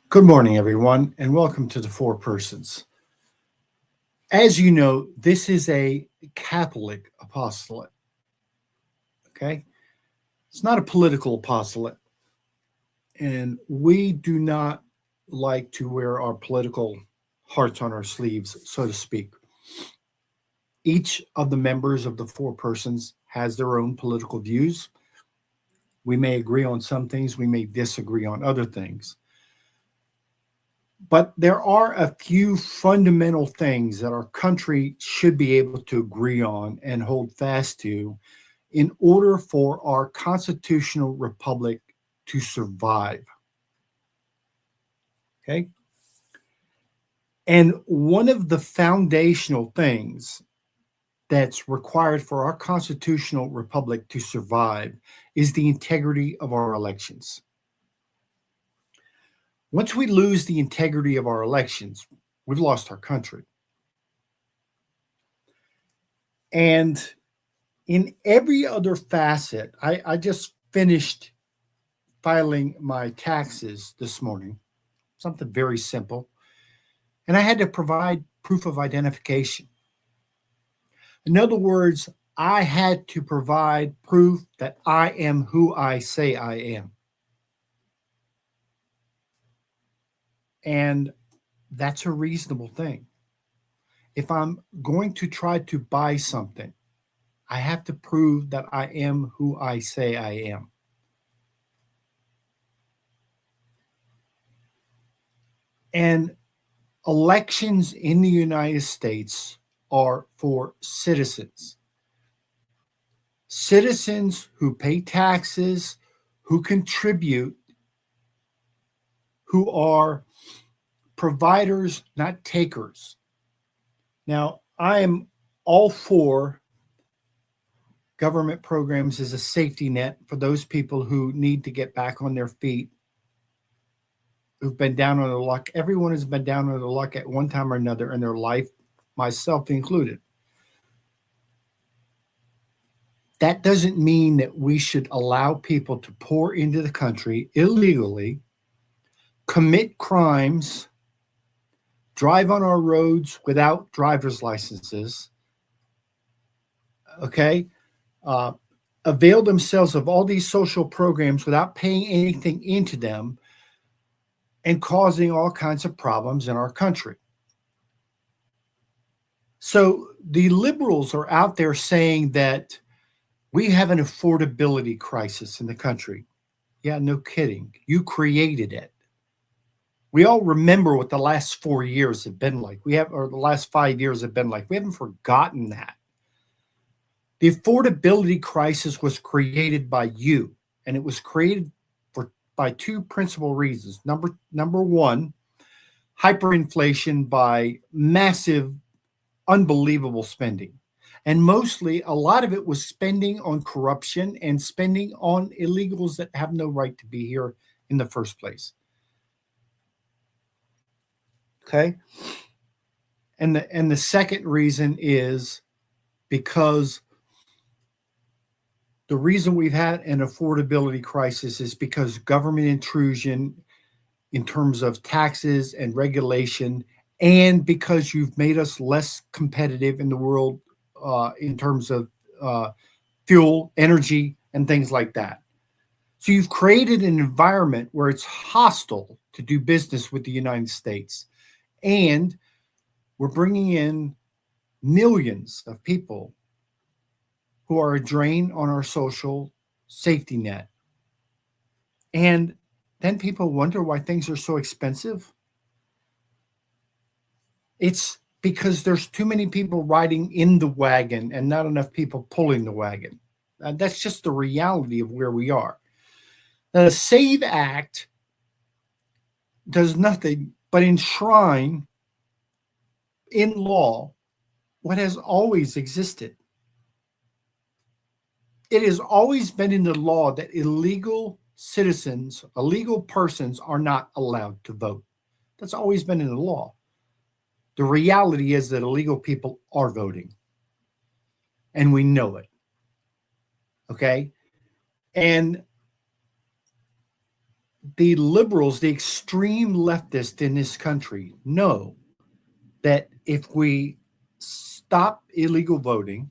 Good morning, everyone, and welcome to the Four Persons. As you know, this is a Catholic apostolate, okay? It's not a political apostolate, and we do not like to wear our political hearts on our sleeves, so to speak. Each of the members of the Four Persons has their own political views. We may agree on some things, we may disagree on other things. But there are a few fundamental things that our country should be able to agree on and hold fast to in order for our constitutional republic to survive. Okay. And one of the foundational things that's required for our constitutional republic to survive is the integrity of our elections. Once we lose the integrity of our elections, we've lost our country. And in every other facet, I just finished filing my taxes this morning, something very simple. And I had to provide proof of identification. In other words, I had to provide proof that I am who I say I am. And that's a reasonable thing. If I'm going to try to buy something, I have to prove that I am who I say I am. And elections in the United States are for citizens. Citizens who pay taxes, who contribute, who are providers, not takers. Now, I am all for government programs as a safety net for those people who need to get back on their feet, who've been down on their luck. Everyone has been down on their luck at one time or another in their life, myself included. That doesn't mean that we should allow people to pour into the country illegally, commit crimes, drive on our roads without driver's licenses, okay? Avail themselves of all these social programs without paying anything into them and causing all kinds of problems in our country. So the liberals are out there saying that we have an affordability crisis in the country. Yeah, no kidding. You created it. We all remember what the last 4 years have been like. Or the last 5 years have been like. We haven't forgotten that. The affordability crisis was created by you, and it was created by two principal reasons. Number one, hyperinflation by massive, unbelievable spending. And mostly, a lot of it was spending on corruption and spending on illegals that have no right to be here in the first place. Okay? And the second reason is because the reason we've had an affordability crisis is because government intrusion in terms of taxes and regulation, and because you've made us less competitive in the world in terms of fuel, energy, and things like that. So you've created an environment where it's hostile to do business with the United States. And we're bringing in millions of people who are a drain on our social safety net. And then people wonder why things are so expensive. It's because there's too many people riding in the wagon and not enough people pulling the wagon. That's just the reality of where we are. Now, the SAVE Act does nothing but enshrine in law what has always existed. It has always been in the law that illegal citizens, illegal persons are not allowed to vote. That's always been in the law. The reality is that illegal people are voting, and we know it. Okay? And the liberals, the extreme leftists in this country know that if we stop illegal voting,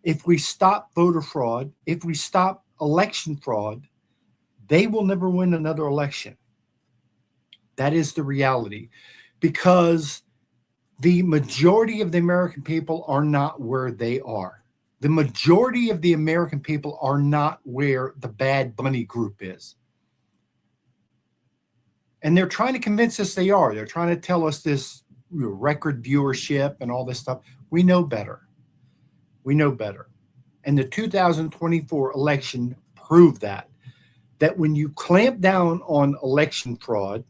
if we stop voter fraud, if we stop election fraud, they will never win another election. That is the reality, because the majority of the American people are not where they are. The majority of the American people are not where the Bad Bunny group is. And they're trying to convince us they are. They're trying to tell us this record viewership and all this stuff. We know better. We know better. And the 2024 election proved that when you clamp down on election fraud,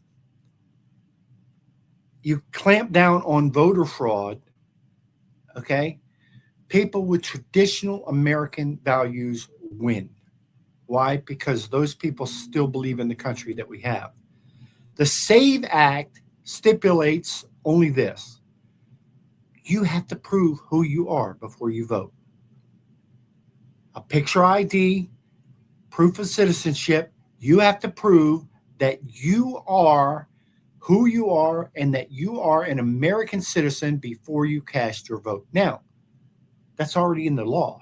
you clamp down on voter fraud, okay, people with traditional American values win. Why? Because those people still believe in the country that we have. The SAVE Act stipulates only this: you have to prove who you are before you vote. A picture ID, proof of citizenship. You have to prove that you are who you are and that you are an American citizen before you cast your vote. Now, that's already in the law.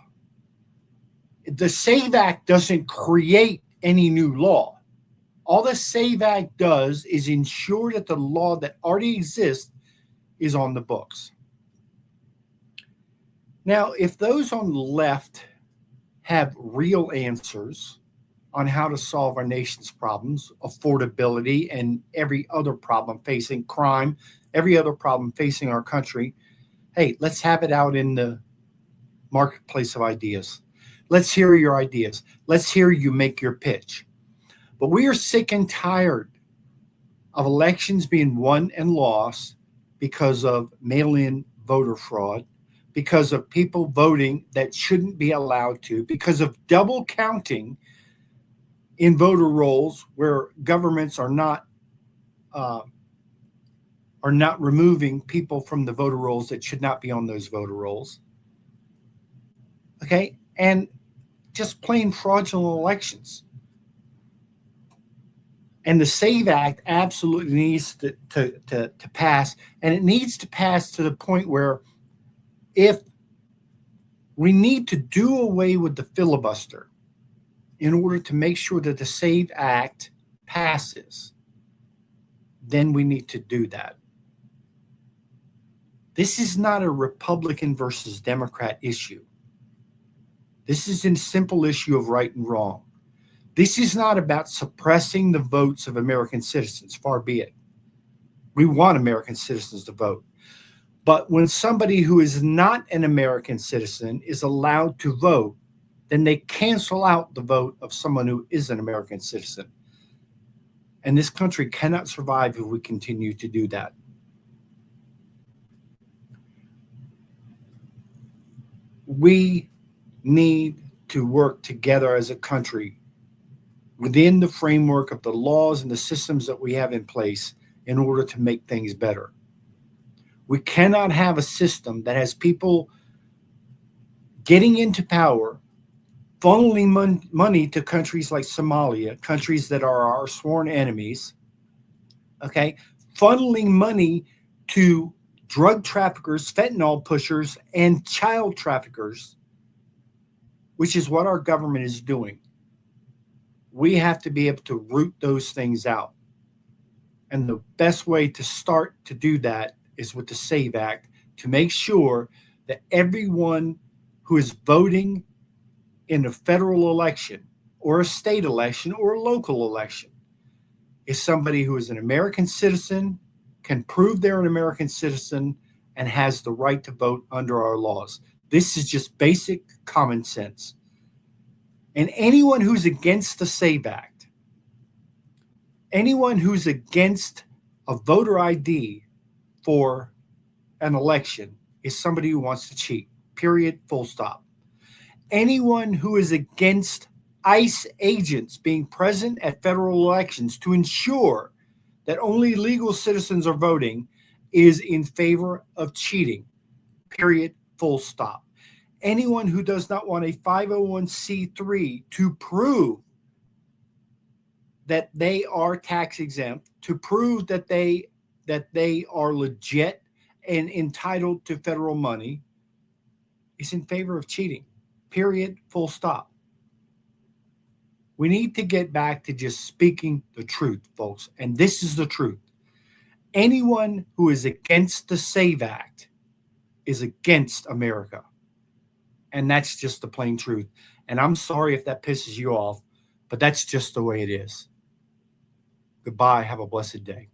The SAVE Act doesn't create any new law. All the SAVE Act does is ensure that the law that already exists is on the books. Now, if those on the left have real answers on how to solve our nation's problems, affordability, and every other problem facing crime, every other problem facing our country, hey, let's have it out in the marketplace of ideas. Let's hear your ideas. Let's hear you make your pitch. But we are sick and tired of elections being won and lost because of mail-in voter fraud, because of people voting that shouldn't be allowed to, because of double counting in voter rolls where governments are not removing people from the voter rolls that should not be on those voter rolls. Okay, and just plain fraudulent elections. And the SAVE Act absolutely needs to pass, and it needs to pass to the point where if we need to do away with the filibuster in order to make sure that the SAVE Act passes, then we need to do that. This is not a Republican versus Democrat issue. This is a simple issue of right and wrong. This is not about suppressing the votes of American citizens, far be it. We want American citizens to vote. But when somebody who is not an American citizen is allowed to vote, then they cancel out the vote of someone who is an American citizen. And this country cannot survive if we continue to do that. We need to work together as a country within the framework of the laws and the systems that we have in place in order to make things better. We cannot have a system that has people getting into power, funneling money to countries like Somalia, countries that are our sworn enemies, okay, funneling money to drug traffickers, fentanyl pushers, and child traffickers, which is what our government is doing. We have to be able to root those things out. And the best way to start to do that is with the SAVE Act, to make sure that everyone who is voting in a federal election or a state election or a local election is somebody who is an American citizen, can prove they're an American citizen, and has the right to vote under our laws. This is just basic common sense. And anyone who's against the SAVE Act, anyone who's against a voter ID for an election is somebody who wants to cheat, period, full stop. Anyone who is against ICE agents being present at federal elections to ensure that only legal citizens are voting is in favor of cheating, period, full stop. Anyone who does not want a 501c3 to prove that they are tax exempt, to prove that they are legit and entitled to federal money, is in favor of cheating. Period. Full stop. We need to get back to just speaking the truth, folks. And this is the truth. Anyone who is against the SAVE Act is against America. And that's just the plain truth. And I'm sorry if that pisses you off, but that's just the way it is. Goodbye. Have a blessed day.